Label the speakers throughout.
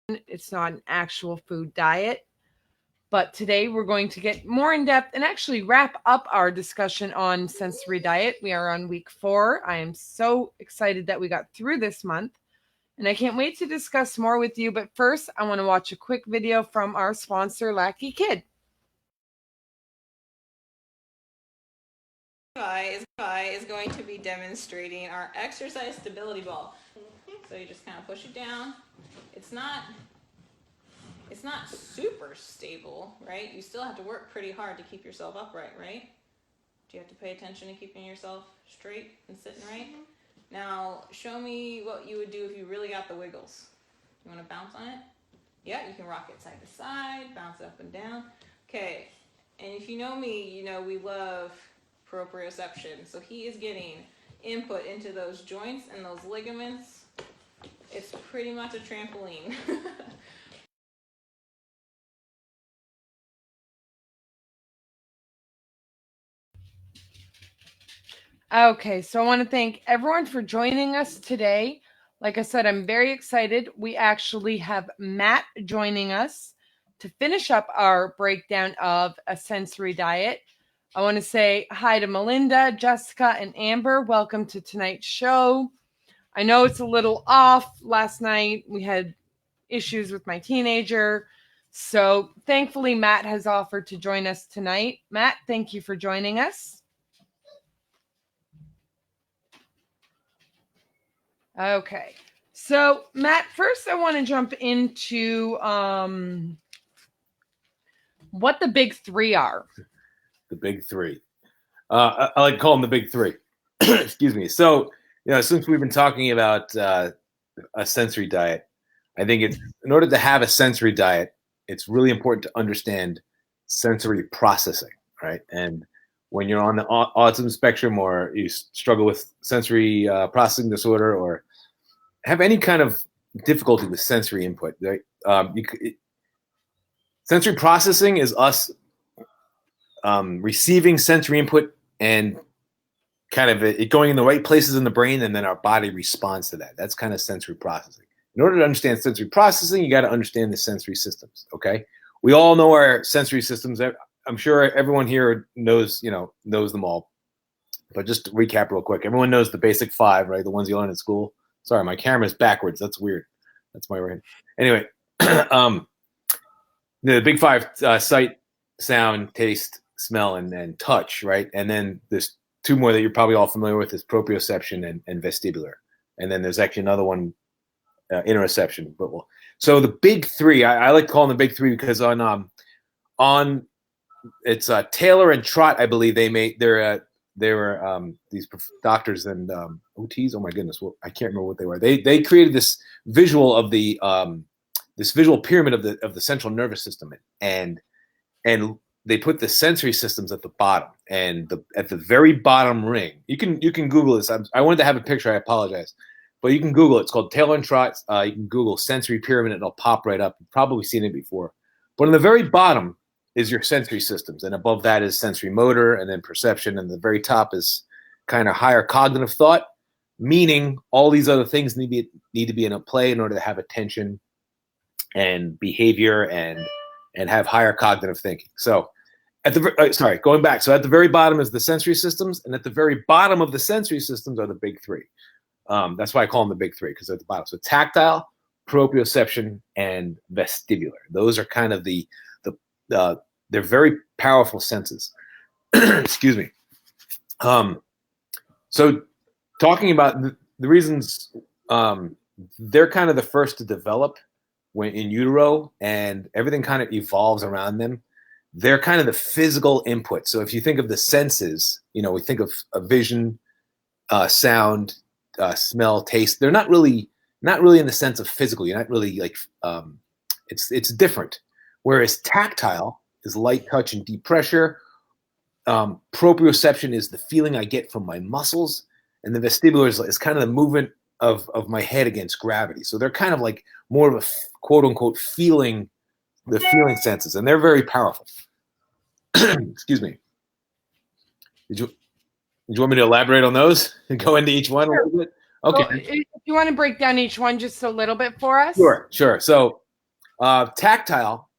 Speaker 1: It's not an actual food diet. But today we're going to get more in depth and actually wrap up our discussion on sensory diet. We are on week 4. I am so excited that we got through this month. And I can't wait to discuss more with you. But first, I want to watch a quick video from our sponsor, Lackey Kid.
Speaker 2: Is going to be demonstrating our exercise stability ball. So you just kind of push it down. It's not super stable, right? You still have to work pretty hard to keep yourself upright, right? Do you have to pay attention to keeping yourself straight and sitting right? Now, show me what you would do if you really got the wiggles. You want to bounce on it? Yeah, you can rock it side to side, bounce up and down. Okay, and if you know me, you know we love proprioception. So he is getting input into those joints and those ligaments. It's pretty much a trampoline.
Speaker 1: Okay, so I want to thank everyone for joining us today. Like I said, I'm very excited. We actually have Matt joining us to finish up our breakdown of a sensory diet. I want to say hi to Melinda, Jessica, and Amber. Welcome to tonight's show. I know it's a little off. Last night we had issues with my teenager. So thankfully, Matt has offered to join us tonight. Matt, thank you for joining us. Okay. So, Matt, first I want to jump into what the big 3 are.
Speaker 3: The big 3. I like to call them the big 3. Excuse me. So, since we've been talking about a sensory diet, I think it's in order to have a sensory diet, it's really important to understand sensory processing, right? And when you're on the autism spectrum or you struggle with sensory processing disorder or have any kind of difficulty with sensory input, right? Sensory processing is us receiving sensory input and kind of it going in the right places in the brain, and then our body responds to that. That's kind of sensory processing. In order to understand sensory processing, you got to understand the sensory systems. Okay, we all know our sensory systems. I'm sure everyone here knows them all. But just to recap real quick, everyone knows the basic 5, right? The ones you learn in school. Sorry, my camera's backwards. That's weird. That's my right hand. Anyway, the big 5: sight, sound, taste, smell, and touch, right? And then there's 2 more that you're probably all familiar with: is proprioception and vestibular. And then there's actually another one, interoception. So the big 3, I like to call them the big 3 because on it's Taylor and Trott, I believe they were these doctors and OTs. Oh my goodness, I can't remember what they were. They created this visual of the this visual pyramid of the central nervous system, and they put the sensory systems at the bottom, and at the very bottom ring. You can Google this. I wanted to have a picture. I apologize, but you can Google it. It's called Taylor and Trott. You can Google sensory pyramid, and it'll pop right up. You've probably seen it before. But on the very bottom is your sensory systems, and above that is sensory motor, and then perception, and the very top is kind of higher cognitive thought, meaning all these other things need to be in a play in order to have attention and behavior and have higher cognitive thinking. So going back. So at the very bottom is the sensory systems, and at the very bottom of the sensory systems are the big 3. That's why I call them the big 3, because they're at the bottom. So tactile, proprioception, and vestibular. Those are kind of they're very powerful senses. Excuse me. So talking about the reasons, they're kind of the first to develop when in utero, and everything kind of evolves around them. They're kind of the physical input. So if you think of the senses, we think of vision, sound, smell, taste. They're not really in the sense of physical. You're not really like it's different. Whereas tactile is light touch and deep pressure. Proprioception is the feeling I get from my muscles, and the vestibular is kind of the movement of my head against gravity. So they're kind of like more of a quote unquote feeling senses, and they're very powerful. Excuse me. Did you want me to elaborate on those and go into each one a little bit? Okay.
Speaker 1: Well, if you want to break down each one just a little bit for us.
Speaker 3: Sure. So Tactile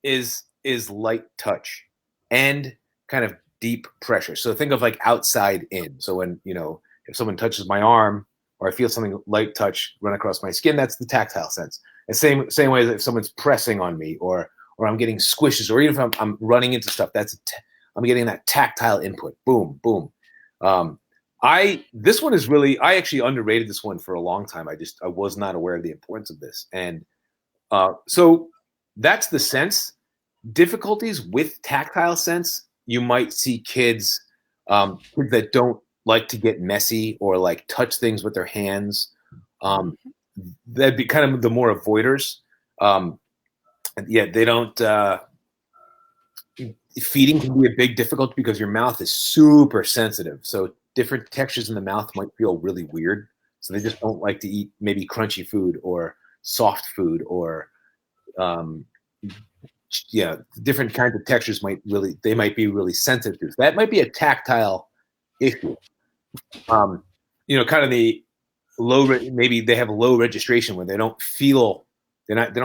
Speaker 3: is light touch and kind of deep pressure. So think of like outside in. So when if someone touches my arm or I feel something light touch run across my skin, that's the tactile sense. The same way as if someone's pressing on me or I'm getting squishes, or even if I'm running into stuff, I'm getting that tactile input. Boom, boom. This one is really, I actually underrated this one for a long time. I was not aware of the importance of this. And so that's the sense. Difficulties with tactile sense, you might see kids that don't like to get messy or like touch things with their hands. That'd be kind of the more avoiders. They don't. Feeding can be a big difficulty because your mouth is super sensitive. So different textures in the mouth might feel really weird. So they just don't like to eat maybe crunchy food or soft food or different kinds of textures might be really sensitive to. So that might be a tactile issue. Kind of the maybe they have a low registration where they don't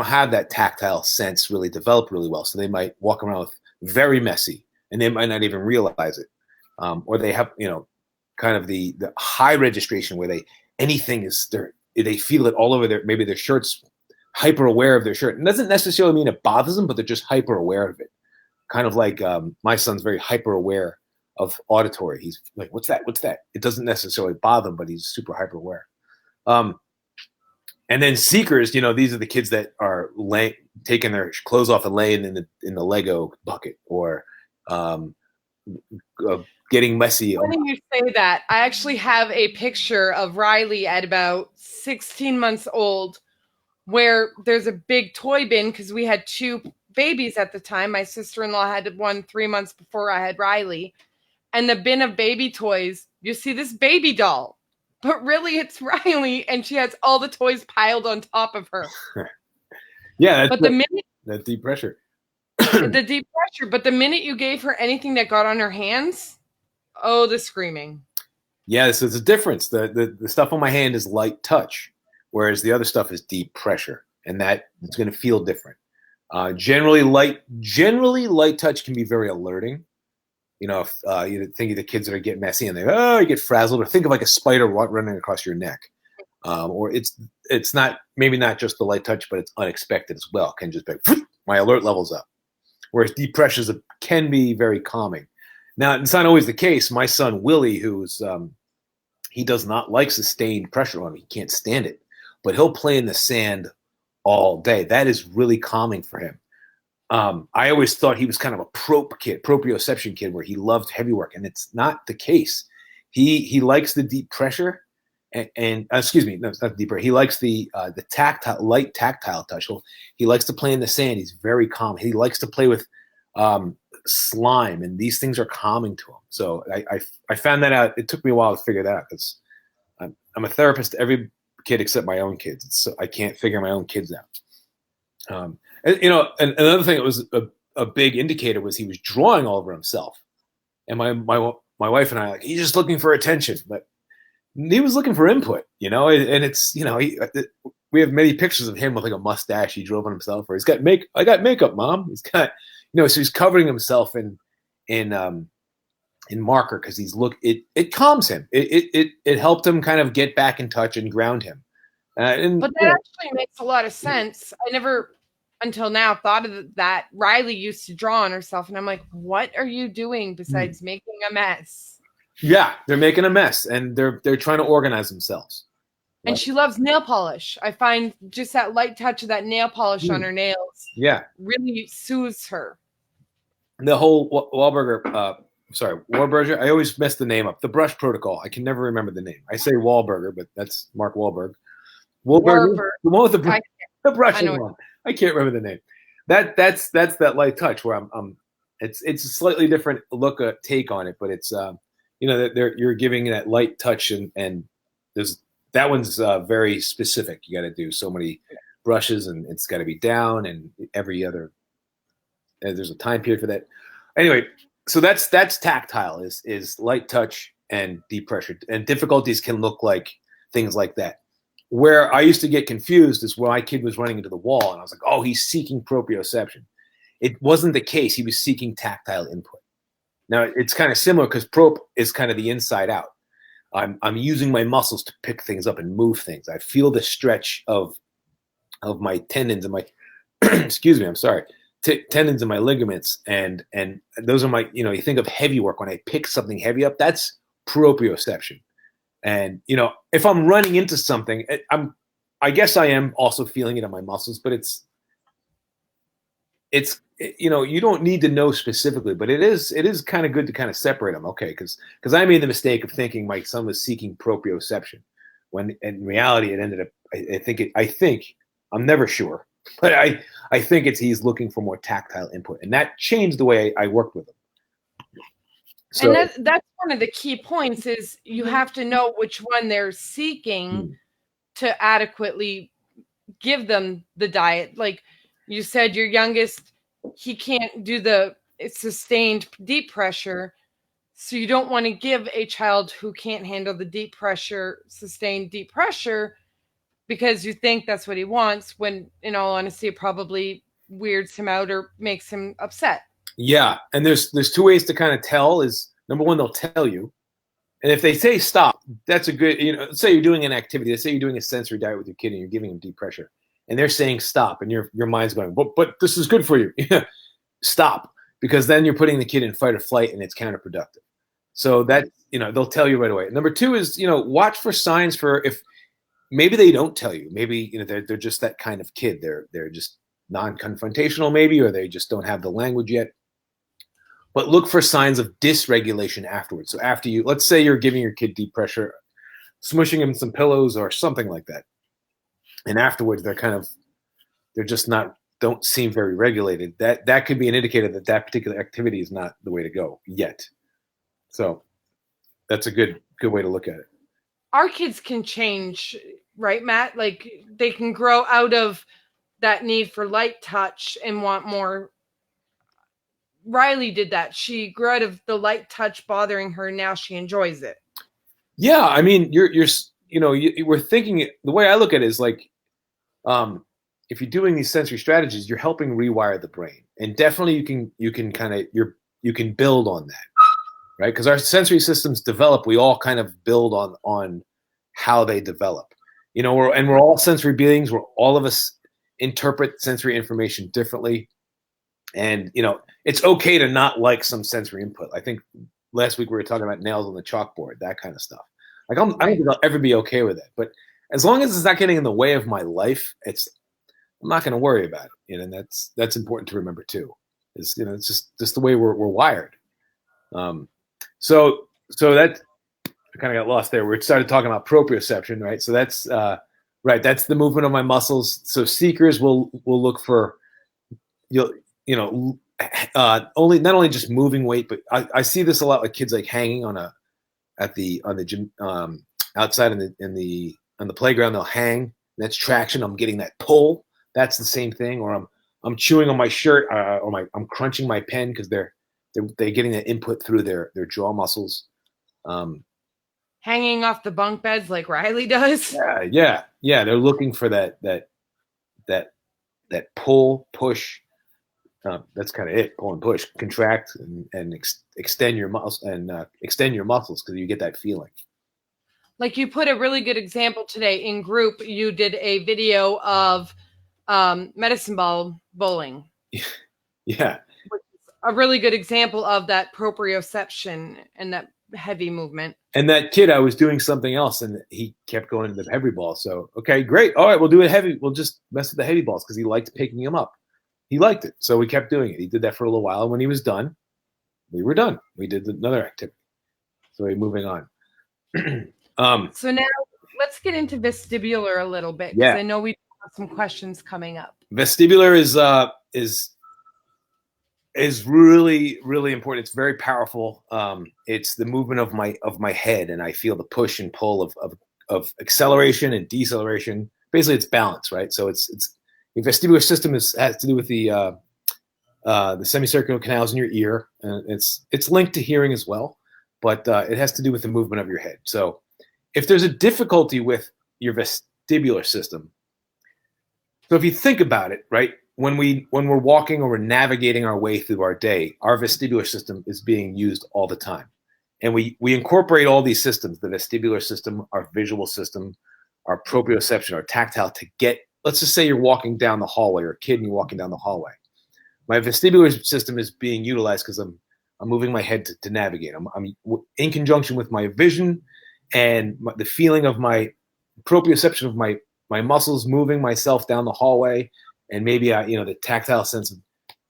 Speaker 3: have that tactile sense really developed really well. So they might walk around with very messy and they might not even realize it. Or they have, kind of the high registration where they feel it all over maybe their shirt's hyper aware of their shirt. It doesn't necessarily mean it bothers them, but they're just hyper aware of it. Kind of like my son's very hyper aware of auditory. He's like, what's that? What's that? It doesn't necessarily bother him, but he's super hyper aware. And then seekers, these are the kids that are taking their clothes off and laying in the Lego bucket or getting messy.
Speaker 1: Funny you say that. I actually have a picture of Riley at about 16 months old where there's a big toy bin because we had 2 babies at the time. My sister-in-law had one 3 months before I had Riley. And the bin of baby toys, you see this baby doll. But really, it's Riley, and she has all the toys piled on top of her.
Speaker 3: Yeah,
Speaker 1: but the minute
Speaker 3: that deep pressure.
Speaker 1: The deep pressure. But the minute you gave her anything that got on her hands, oh, the screaming.
Speaker 3: Yeah, so it's a difference. The stuff on my hand is light touch, whereas the other stuff is deep pressure, and that it's going to feel different. Generally, light touch can be very alerting. If you think of the kids that are getting messy and you get frazzled, or think of like a spider running across your neck, or it's not just the light touch, but it's unexpected as well. It can just be my alert level's up. Whereas deep pressures can be very calming. Now it's not always the case. My son Willie, he does not like sustained pressure on him. He can't stand it, but he'll play in the sand all day. That is really calming for him. I always thought he was kind of a proprioception kid where he loved heavy work, and it's not the case. He likes the deep pressure, and excuse me, no, it's not deeper. He likes the light tactile touch. He likes to play in the sand. He's very calm. He likes to play with slime, and these things are calming to him. So I found that out. It took me a while to figure that out because I'm a therapist to every kid except my own kids. So I can't figure my own kids out. And another thing that was a big indicator was he was drawing all over himself. And my wife and I like, he's just looking for attention, but he was looking for input, and it's, we have many pictures of him with like a mustache he drove on himself, or I got makeup, Mom. He's got, so he's covering himself in marker because it calms him. It helped him kind of get back in touch and ground him.
Speaker 1: But that actually makes a lot of sense. I never until now thought of that. Riley used to draw on herself, and I'm like, what are you doing besides making a mess?
Speaker 3: Yeah, they're making a mess, and they're trying to organize themselves.
Speaker 1: And she loves nail polish. I find just that light touch of that nail polish on her nails really soothes her.
Speaker 3: The whole Warburger. I always mess the name up. The brush protocol. I can never remember the name. I say Wahlburger, but that's Mark Wahlberg. Wahlberg. The one with the brush. I can't remember the name. That's that light touch where it's a slightly different take on it, but it's you're giving that light touch and that one's very specific. You got to do so many brushes and it's got to be down and there's a time period for that. Anyway, so that's tactile is light touch and deep pressure, and difficulties can look like things like that. where I used to get confused is when my kid was running into the wall, and I was like, oh, he's seeking proprioception. It wasn't the case. He was seeking tactile input. Now, it's kind of similar because prop is kind of the inside out. I'm using my muscles to pick things up and move things. I feel the stretch of my tendons and my excuse me, I'm sorry, tendons and my ligaments, and those are my, you think of heavy work. When I pick something heavy up, that's proprioception. And if I'm running into something, I guess I am also feeling it in my muscles, but it's you don't need to know specifically, but it is kind of good to kind of separate them. Okay, because I made the mistake of thinking my son was seeking proprioception, when in reality it ended up. I think I'm never sure, but I think he's looking for more tactile input, and that changed the way I worked with him. So,
Speaker 1: and that's one of the key points is you have to know which one they're seeking to adequately give them the diet. Like you said, your youngest, he can't do the sustained deep pressure. So you don't want to give a child who can't handle the deep pressure, sustained deep pressure, because you think that's what he wants, when in all honesty, it probably weirds him out or makes him upset.
Speaker 3: Yeah. And there's two ways to kind of tell. Is number one, they'll tell you. And if they say stop, that's a good, let's say you're doing an activity. Let's say you're doing a sensory diet with your kid and you're giving him deep pressure, and they're saying stop, and your mind's going, but this is good for you. Stop, because then you're putting the kid in fight or flight, and it's counterproductive. So that, they'll tell you right away. Number two is, watch for signs for if maybe they don't tell you. Maybe, they're just that kind of kid. They're just non-confrontational maybe, or they just don't have the language yet. But look for signs of dysregulation afterwards. So after let's say you're giving your kid deep pressure, smushing him some pillows or something like that, and afterwards they're just don't seem very regulated. That could be an indicator that particular activity is not the way to go yet. So that's a good way to look at it.
Speaker 1: Our kids can change, right, Matt? Like they can grow out of that need for light touch and want more. Riley did that. She grew out of the light touch bothering her. Now she enjoys it.
Speaker 3: Yeah, I mean, we're thinking, the way I look at it is like, if you're doing these sensory strategies, you're helping rewire the brain, and definitely you can build on that, right? Because our sensory systems develop, we all kind of build on how they develop. We're all sensory beings. All of us interpret sensory information differently. And, it's okay to not like some sensory input. I think last week we were talking about nails on the chalkboard, that kind of stuff. Like I don't think I'll ever be okay with it. But as long as it's not getting in the way of my life, I'm not going to worry about it. And that's important to remember too. It's just the way we're wired. So that I kind of got lost there. We started talking about proprioception, right? So that's right. That's the movement of my muscles. So seekers will look for only not only just moving weight, but I see this a lot with kids like hanging on the gym outside on the playground. They'll hang. That's traction. I'm getting that pull. That's the same thing. Or I'm chewing on my shirt, or I'm crunching my pen because they're getting that input through their jaw muscles.
Speaker 1: Hanging off the bunk beds like Riley does.
Speaker 3: Yeah. They're looking for that pull, push. That's kind of it. Pull and push, contract and extend your muscles because you get that feeling.
Speaker 1: Like you put a really good example today in group. You did a video of medicine ball bowling.
Speaker 3: Yeah.
Speaker 1: Which is a really good example of that proprioception and that heavy movement.
Speaker 3: And that kid, I was doing something else and he kept going into the heavy ball. So, okay, great. All right, we'll do it heavy. We'll just mess with the heavy balls because he liked picking them up. He liked it. So we kept doing it. He did that for a little while. And when he was done, we were done. We did another activity. So we're moving on.
Speaker 1: So now let's get into vestibular a little bit.
Speaker 3: Yeah.
Speaker 1: I know we have some questions coming up.
Speaker 3: Vestibular is really, really important. It's very powerful. It's the movement of my head, and I feel the push and pull of acceleration and deceleration. Basically, it's balance, right? So it's the vestibular system has to do with the semicircular canals in your ear, and it's linked to hearing as well, but it has to do with the movement of your head. So if there's a difficulty with your vestibular vestibular system. So if you think about it, right, when we're walking or we're navigating our way through our day, our vestibular system is being used all the time. And we incorporate all these systems, the vestibular system, our visual system, our proprioception, our tactile, to get, let's just say you're walking down the hallway, or a kid and you're walking down the hallway. My vestibular system is being utilized because I'm moving my head to navigate. I'm in conjunction with my vision and the feeling of my proprioception of my muscles moving myself down the hallway, and maybe the tactile sense of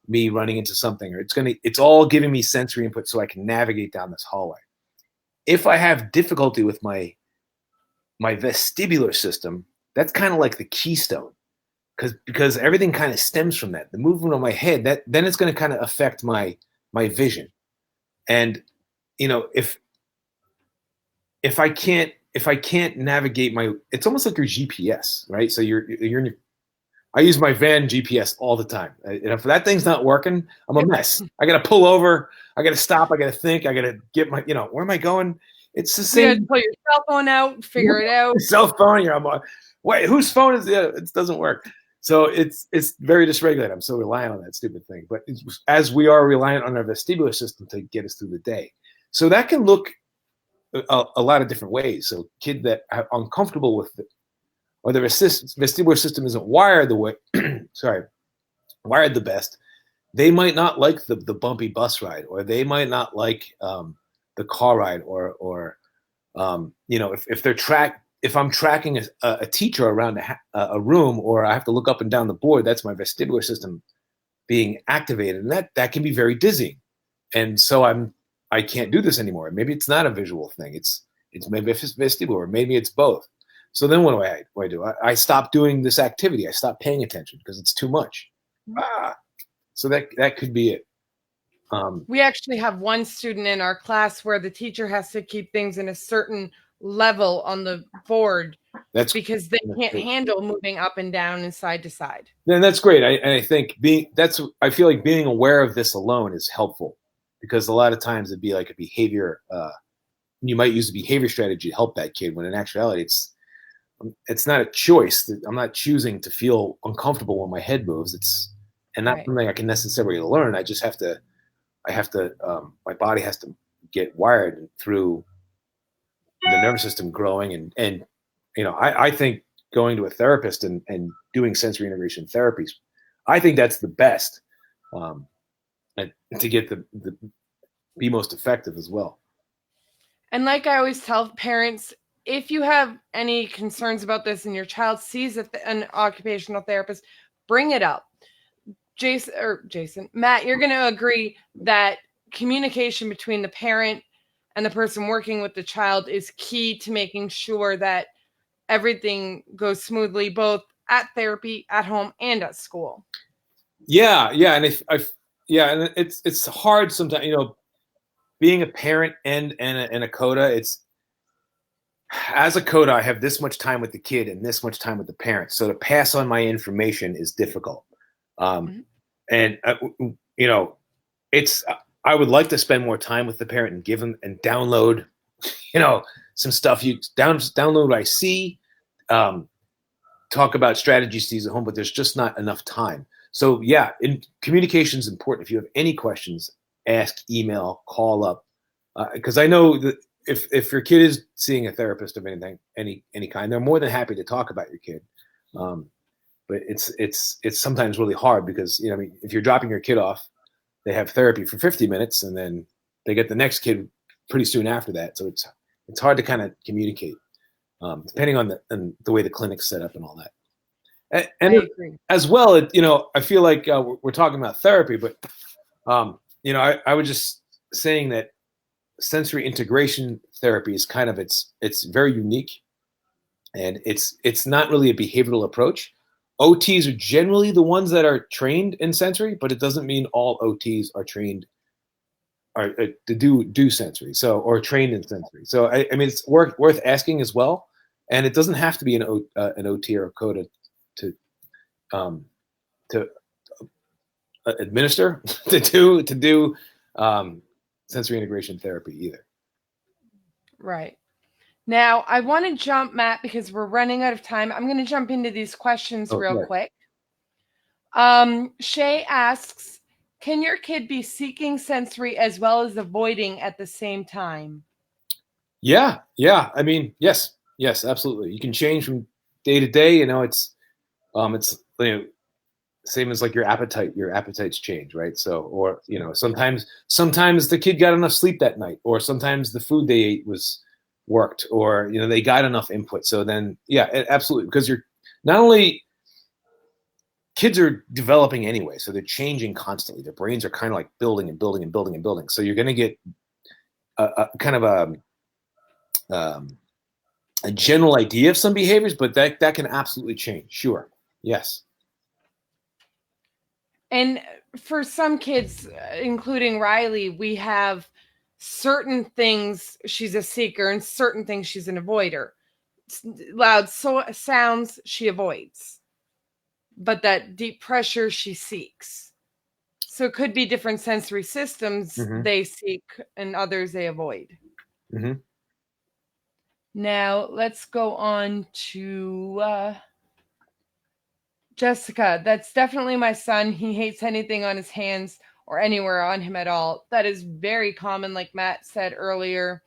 Speaker 3: me running into something, or it's all giving me sensory input so I can navigate down this hallway. If I have difficulty with my vestibular system, that's kind of like the keystone, because everything kind of stems from that. The movement of my head, that then it's going to kind of affect my vision. And if I can't navigate it's almost like your GPS, right? So you're in your, I use my van GPS all the time. And if that thing's not working, I'm a mess. I got to pull over. I got to stop. I got to think. I got to get my, where am I going? It's the same.
Speaker 1: You got to pull your cell phone out, figure it out.
Speaker 3: Cell phone. I'm like, wait, whose phone is it? It doesn't work. So it's very dysregulated. I'm so reliant on that stupid thing. But as we are reliant on our vestibular system to get us through the day. So that can look a lot of different ways. So kids that are uncomfortable with it, or the vestibular system isn't wired the way, wired the best, they might not like the bumpy bus ride, or they might not like the car ride, or if I'm tracking a teacher around a room, or I have to look up and down the board, that's my vestibular system being activated, and that can be very dizzying. And so I can't do this anymore. Maybe it's not a visual thing. It's maybe vestibular, or maybe it's both. So then what do I do? I stop doing this activity. I stop paying attention because it's too much. So that could be it.
Speaker 1: We actually have one student in our class where the teacher has to keep things in a certain level on the board because they can't handle moving up and down and side to side.
Speaker 3: Then that's great. I think I feel like being aware of this alone is helpful, because a lot of times it'd be like a behavior. You might use a behavior strategy to help that kid, when in actuality it's not a choice. I'm not choosing to feel uncomfortable when my head moves. It's not something I can necessarily learn. I just have to. My body has to get wired through the nervous system growing, and I think going to a therapist and doing sensory integration therapies, I think that's the best, and to get the be most effective as well.
Speaker 1: And like I always tell parents, if you have any concerns about this and your child sees an occupational therapist, bring it up. Matt, you're going to agree that communication between the parent and the person working with the child is key to making sure that everything goes smoothly, both at therapy, at home, and at school.
Speaker 3: Yeah, and and it's hard sometimes. Being a parent and a CODA, as a CODA, I have this much time with the kid and this much time with the parent. So to pass on my information is difficult. And I would like to spend more time with the parent and give them and download, some stuff. You download what I see, talk about strategies to use at home, but there's just not enough time. So yeah, communication is important. If you have any questions, ask, email, call up, because I know that if your kid is seeing a therapist of any kind, they're more than happy to talk about your kid. But it's sometimes really hard because if you're dropping your kid off, they have therapy for 50 minutes and then they get the next kid pretty soon after that. So it's hard to kind of communicate, depending on the way the clinic's set up and all that. And as well, I feel like we're talking about therapy, but I was just saying that sensory integration therapy is kind of it's very unique, and it's not really a behavioral approach. OTs are generally the ones that are trained in sensory, but it doesn't mean all OTs are trained to do sensory, or trained in sensory. So I mean, it's worth asking as well, and it doesn't have to be an OT or a CODA to administer to do sensory integration therapy either.
Speaker 1: Right. Now, I want to jump, Matt, because we're running out of time. I'm going to jump into these questions real quick. Shay asks, can your kid be seeking sensory as well as avoiding at the same time?
Speaker 3: Yeah. I mean, yes, absolutely. You can change from day to day. It's same as like your appetite. Your appetites change, right? So, or sometimes the kid got enough sleep that night, or sometimes the food they ate was worked, or they got enough input. So then, yeah, absolutely, because you're not only kids are developing anyway, so they're changing constantly. Their brains are kind of like building and building and building and building. So you're going to get a kind of a general idea of some behaviors, but that can absolutely change. Sure, yes.
Speaker 1: And for some kids, including Riley, we have certain things she's a seeker and certain things she's an avoider. Loud sounds she avoids, but that deep pressure she seeks. So it could be different sensory systems they seek and others they avoid. Now let's go on to Jessica. That's definitely my son. He hates anything on his hands or anywhere on him at all. That is very common, like Matt said earlier.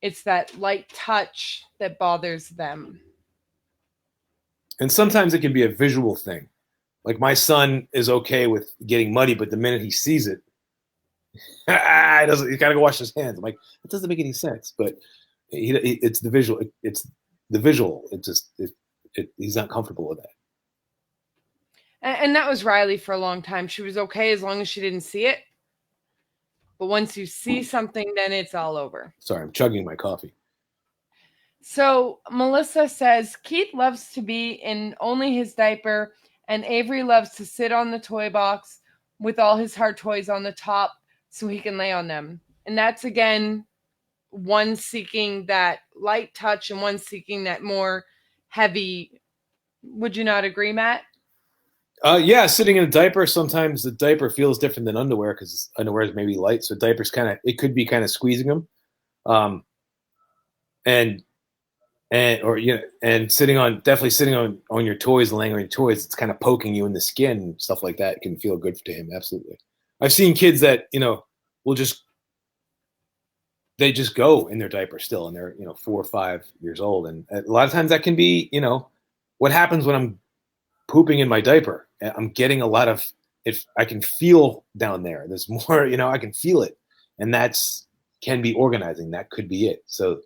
Speaker 1: It's that light touch that bothers them.
Speaker 3: And sometimes it can be a visual thing. Like my son is okay with getting muddy, but the minute he sees it, he's got to go wash his hands. I'm like, it doesn't make any sense. But it's the visual. It's the visual. He's not comfortable with that.
Speaker 1: And that was Riley for a long time. She was okay as long as she didn't see it. But once you see something, then it's all over.
Speaker 3: Sorry, I'm chugging my coffee.
Speaker 1: So Melissa says, Keith loves to be in only his diaper, and Avery loves to sit on the toy box with all his hard toys on the top so he can lay on them. And that's, again, one seeking that light touch and one seeking that more heavy. Would you not agree, Matt?
Speaker 3: Yeah, sitting in a diaper, sometimes the diaper feels different than underwear because underwear is maybe light. So diapers it could be kind of squeezing them. And definitely sitting on your toys and laying on your toys, it's kind of poking you in the skin and stuff like that. It can feel good to him. Absolutely. I've seen kids that, will they just go in their diaper still, and they're, 4 or 5 years old. And a lot of times that can be, what happens when I'm pooping in my diaper. I'm getting a lot of, if I can feel down there, there's more, I can feel it. And can be organizing. That could be it. So,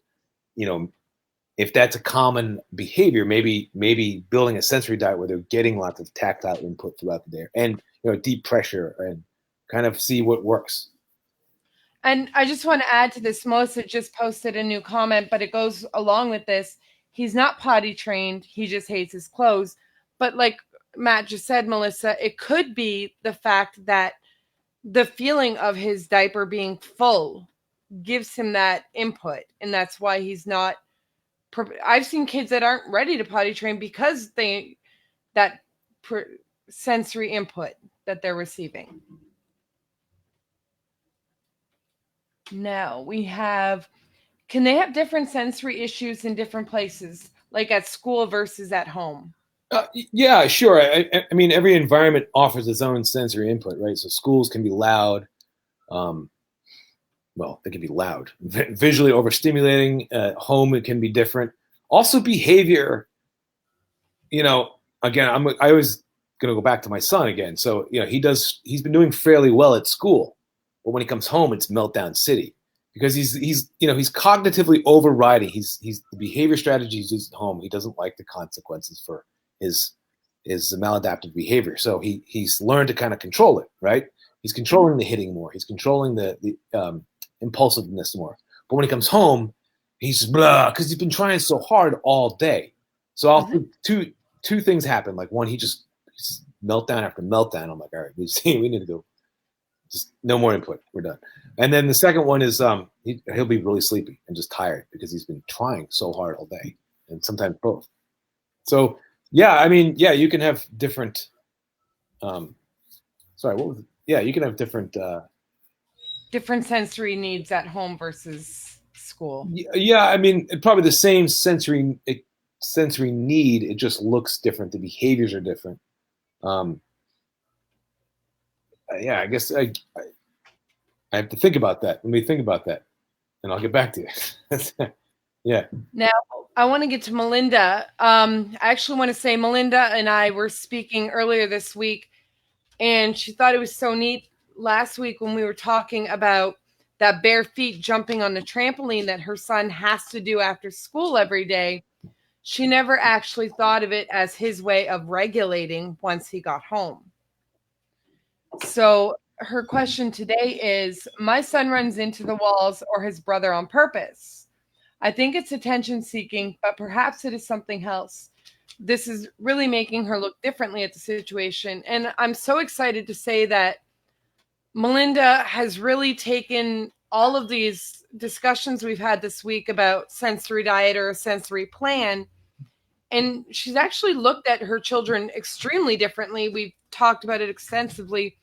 Speaker 3: if that's a common behavior, maybe building a sensory diet where they're getting lots of tactile input throughout the day and, deep pressure, and kind of see what works.
Speaker 1: And I just want to add to this. Melissa just posted a new comment, but it goes along with this. He's not potty trained. He just hates his clothes. But like Matt just said, Melissa, it could be the fact that the feeling of his diaper being full gives him that input. And that's why he's not. I've seen kids that aren't ready to potty train because that sensory input that they're receiving. Now we have, can they have different sensory issues in different places, like at school versus at home?
Speaker 3: Yeah, sure. I mean, every environment offers its own sensory input, right? So schools can be loud. Well, they can be loud, visually overstimulating. Home, it can be different. Also, behavior. Again, I was going to go back to my son again. So, he's been doing fairly well at school, but when he comes home, it's meltdown city because he's cognitively overriding. He's the behavior strategies he's at home. He doesn't like the consequences for his maladaptive behavior. So he's learned to kind of control it, right? He's controlling the hitting more. He's controlling the impulsiveness more. But when he comes home, he's just blah because he's been trying so hard all day. So I'll two things happen. Like one, he just meltdown after meltdown. I'm like, all right, we need to go. Just no more input. We're done. And then the second one is he'll be really sleepy and just tired because he's been trying so hard all day, and sometimes both. So yeah, I mean, yeah, you can have different. Sorry, you can have different.
Speaker 1: Different sensory needs at home versus school.
Speaker 3: Yeah, I mean, probably the same sensory need. It just looks different. The behaviors are different. Um, yeah, I guess I have to think about that. Let me think about that, and I'll get back to you. Yeah.
Speaker 1: Now, I want to get to Melinda. I actually want to say Melinda and I were speaking earlier this week, and she thought it was so neat last week when we were talking about that bare feet jumping on the trampoline that her son has to do after school every day. She never actually thought of it as his way of regulating once he got home. So her question today is, my son runs into the walls or his brother on purpose. I think it's attention seeking, but perhaps it is something else. This is really making her look differently at the situation. And I'm so excited to say that Melinda has really taken all of these discussions we've had this week about sensory diet or a sensory plan, and she's actually looked at her children extremely differently. We've talked about it extensively,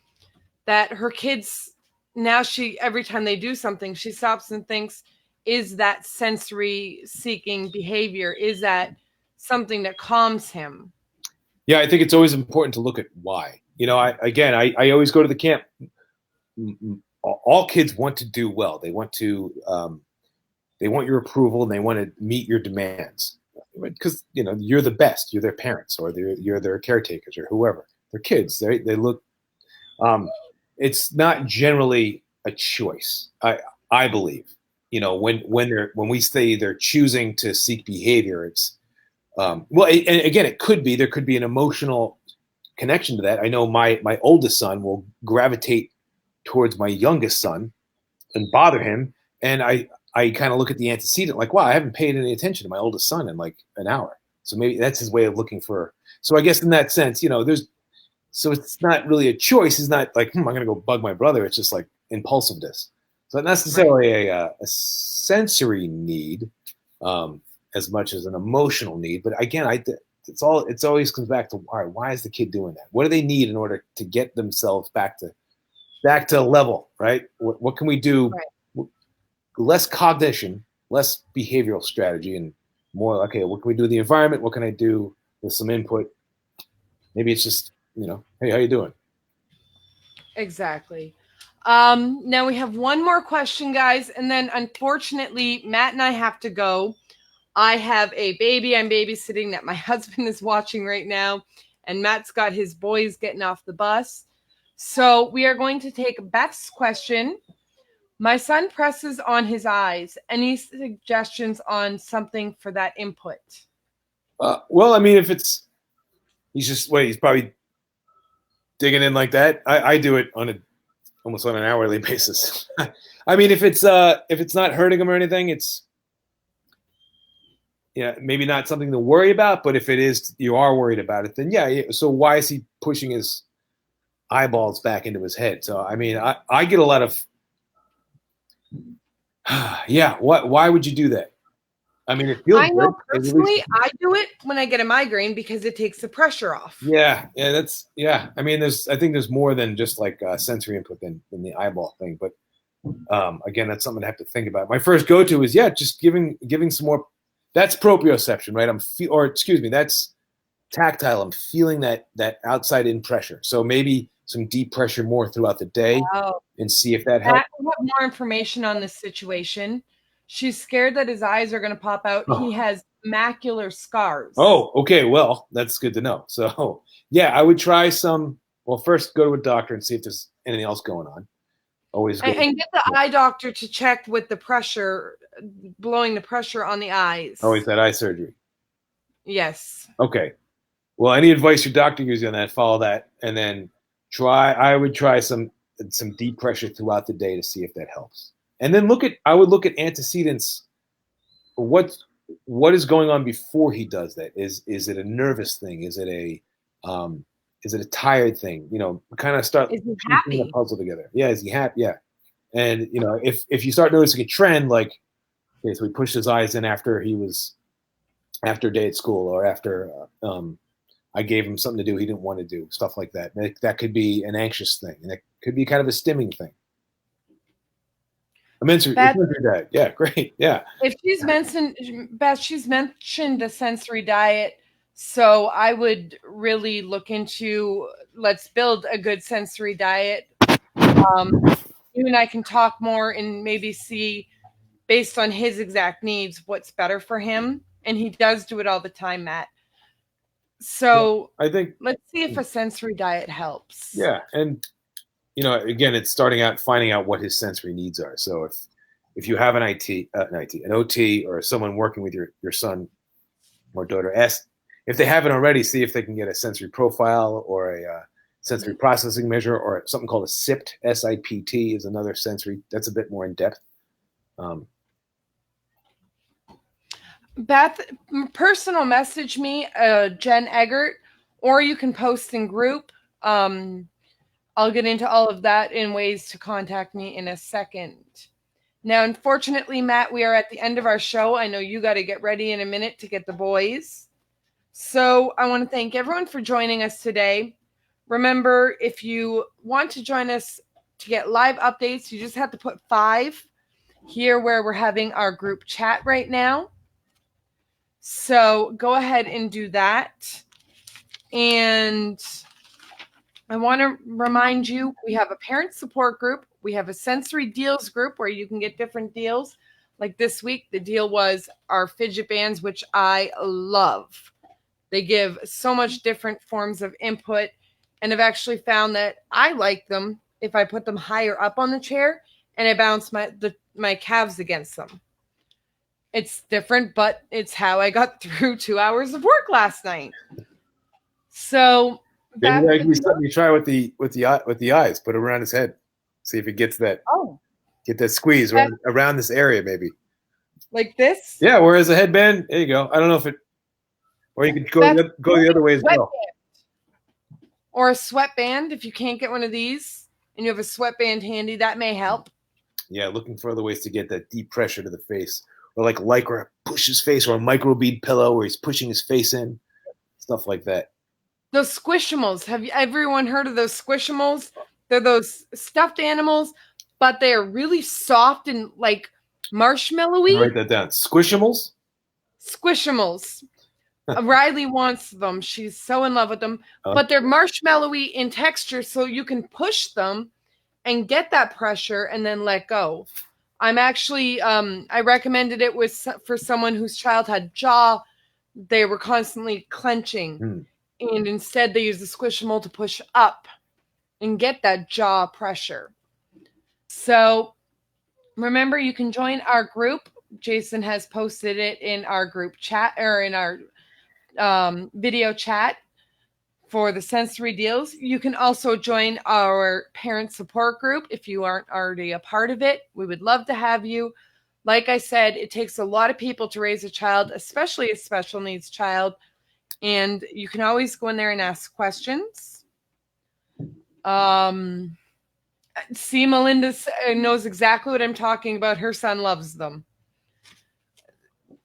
Speaker 1: that her kids, now she, every time they do something, she stops and thinks, is that sensory seeking behavior? Is that something that calms him?
Speaker 3: Yeah, I think it's always important to look at why. I always go to the camp. All kids want to do well. They want your approval, and they want to meet your demands because you're the best. You're their parents, or you're their caretakers, or whoever. They're kids. They look. It's not generally a choice. I believe. When we say they're choosing to seek behavior, it's well. And again, it could be, there could be an emotional connection to that. I know my oldest son will gravitate towards my youngest son and bother him, and I kind of look at the antecedent like, wow, I haven't paid any attention to my oldest son in like an hour. So maybe that's his way of looking for. So I guess in that sense, so it's not really a choice. It's not like, I'm going to go bug my brother. It's just like impulsiveness. So not necessarily a sensory need as much as an emotional need. But again, it always comes back to, all right, why is the kid doing that? What do they need in order to get themselves back to level, right? What can we do? Right. Less cognition, less behavioral strategy, and more, okay, what can we do in the environment? What can I do with some input? Maybe it's just, hey, how you doing?
Speaker 1: Exactly. Now we have one more question, guys, and then unfortunately, Matt and I have to go. I have a baby I'm babysitting that my husband is watching right now, and Matt's got his boys getting off the bus. So we are going to take Beth's question. My son presses on his eyes. Any suggestions on something for that input?
Speaker 3: Well, I mean, if he's probably digging in like that. I do it almost on an hourly basis. I mean, if it's not hurting him or anything, it's maybe not something to worry about. But if it is, you are worried about it, then yeah. So why is he pushing his eyeballs back into his head? So I mean, I get a lot of yeah. Why would you do that? I mean, it feels.
Speaker 1: I know personally, I do it when I get a migraine because it takes the pressure off.
Speaker 3: Yeah. I mean, I think there's more than just like sensory input than the eyeball thing. But again, that's something I have to think about. My first go-to is just giving some more. That's proprioception, right? That's tactile. I'm feeling that outside in pressure. So maybe some deep pressure more throughout the day, and see if that helps.
Speaker 1: We have more information on this situation. She's scared that his eyes are going to pop out. Oh. He has macular scars.
Speaker 3: Oh, okay. Well, that's good to know. So yeah, I would try some. Well, first go to a doctor and see if there's anything else going on. Always
Speaker 1: and get the eye doctor to check with the pressure, blowing the pressure on the eyes.
Speaker 3: Oh, is that eye surgery?
Speaker 1: Yes.
Speaker 3: Okay. Well, any advice your doctor gives you on that, follow that, and then I would try some deep pressure throughout the day to see if that helps. And then I would look at antecedents. What is going on before he does that? Is it a nervous thing? Is it a tired thing? Kind of start
Speaker 1: piecing the
Speaker 3: puzzle together. Yeah, is he happy? Yeah. And if you start noticing a trend, like, okay, so he pushed his eyes in after day at school, or after I gave him something to do he didn't want to do, stuff like that. That could be an anxious thing, and it could be kind of a stimming thing. A sensory diet. Yeah, great. Yeah.
Speaker 1: If she's mentioned, Beth, she's mentioned a sensory diet. So I would really look into, let's build a good sensory diet. You and I can talk more and maybe see, based on his exact needs, what's better for him. And he does do it all the time, Matt. So
Speaker 3: I think
Speaker 1: let's see if a sensory diet helps.
Speaker 3: Yeah, and again, it's starting out finding out what his sensory needs are. So if you have an OT, or someone working with your son or daughter, ask if they haven't already. See if they can get a sensory profile or a sensory processing measure, or something called a SIPT. SIPT is another sensory that's a bit more in depth.
Speaker 1: Beth, personal message me, Jenn Eggert, or you can post in group. I'll get into all of that in ways to contact me in a second. Now, unfortunately, Matt, we are at the end of our show. I know you got to get ready in a minute to get the boys. So I want to thank everyone for joining us today. Remember, if you want to join us to get live updates, you just have to put 5 here where we're having our group chat right now. So go ahead and do that. And I want to remind you, we have a parent support group. We have a sensory deals group where you can get different deals. Like this week, the deal was our fidget bands, which I love. They give so much different forms of input. And I've actually found that I like them if I put them higher up on the chair and I bounce my calves against them. It's different, but it's how I got through 2 hours of work last night. So
Speaker 3: maybe that could be something you try with the eyes. Put it around his head. See if it gets that.
Speaker 1: Oh,
Speaker 3: get that squeeze around this area, maybe.
Speaker 1: Like this?
Speaker 3: Yeah. Whereas a headband, there you go. I don't know if it, or you could go the other way as well.
Speaker 1: Or a sweatband if you can't get one of these and you have a sweatband handy, that may help.
Speaker 3: Yeah, looking for other ways to get that deep pressure to the face, or like Lycra push his face, or a microbead pillow where he's pushing his face in, stuff like that.
Speaker 1: Those squishimals. Have you everyone heard of those squishimals? They're those stuffed animals, but they are really soft and like marshmallowy.
Speaker 3: Write that down. Squishimals?
Speaker 1: Squishimals. Riley wants them. She's so in love with them. But they're marshmallowy in texture, so you can push them and get that pressure and then let go. I'm actually, I recommended it for someone whose child had jaw. They were constantly clenching. And instead they use the Squishable to push up and get that jaw pressure. So remember, you can join our group. Jason has posted it in our group chat, or in our video chat for the sensory deals. You can also join our parent support group if you aren't already a part of it. We would love to have you. Like I said, it takes a lot of people to raise a child, especially a special needs child. And you can always go in there and ask questions. See, Melinda knows exactly what I'm talking about. Her son loves them.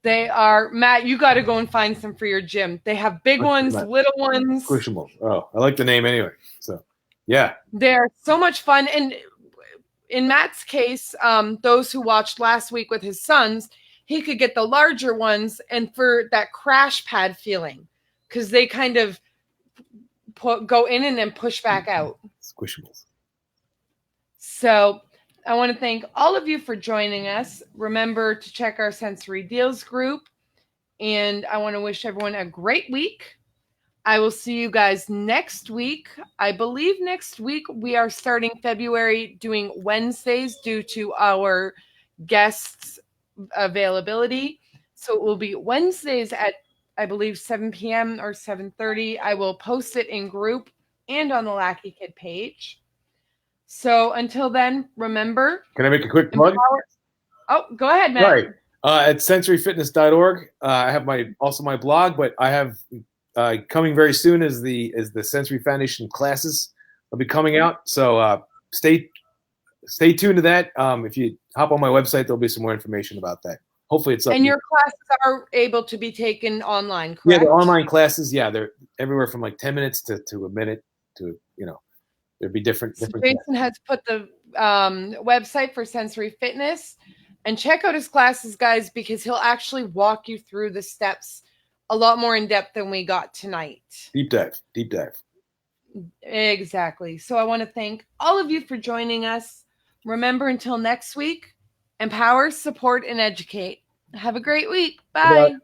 Speaker 1: They are, Matt, you got to go and find some for your gym. They have big ones, little ones.
Speaker 3: Squishable. Oh, I like the name anyway. So, yeah.
Speaker 1: They're so much fun. And in Matt's case, those who watched last week with his sons, he could get the larger ones, and for that crash pad feeling, because they kind of go in and then push back out.
Speaker 3: Squishables.
Speaker 1: So I want to thank all of you for joining us. Remember to check our sensory deals group. And I want to wish everyone a great week. I will see you guys next week. I believe next week we are starting February doing Wednesdays due to our guests' availability. So it will be Wednesdays at, I believe, 7 p.m. or 7:30. I will post it in group and on the Lackey Kid page. So until then, remember.
Speaker 3: Can I make a quick plug?
Speaker 1: Oh, go ahead, Matt.
Speaker 3: Right. At sensoryfitness.org, I have my blog, but I have coming very soon is the Sensory Foundation classes will be coming out. So stay tuned to that. If you hop on my website, there'll be some more information about that. Hopefully it's up.
Speaker 1: And your classes are able to be taken online, correct?
Speaker 3: Yeah, the online classes. Yeah, they're everywhere from like 10 minutes to a minute to, there'd be different.
Speaker 1: So Jason has put the website for sensory fitness and check out his classes, guys, because he'll actually walk you through the steps a lot more in depth than we got tonight.
Speaker 3: Deep dive. Deep dive.
Speaker 1: Exactly. So I want to thank all of you for joining us. Remember, until next week, empower, support, and educate. Have a great week. Bye.
Speaker 3: Bye-bye.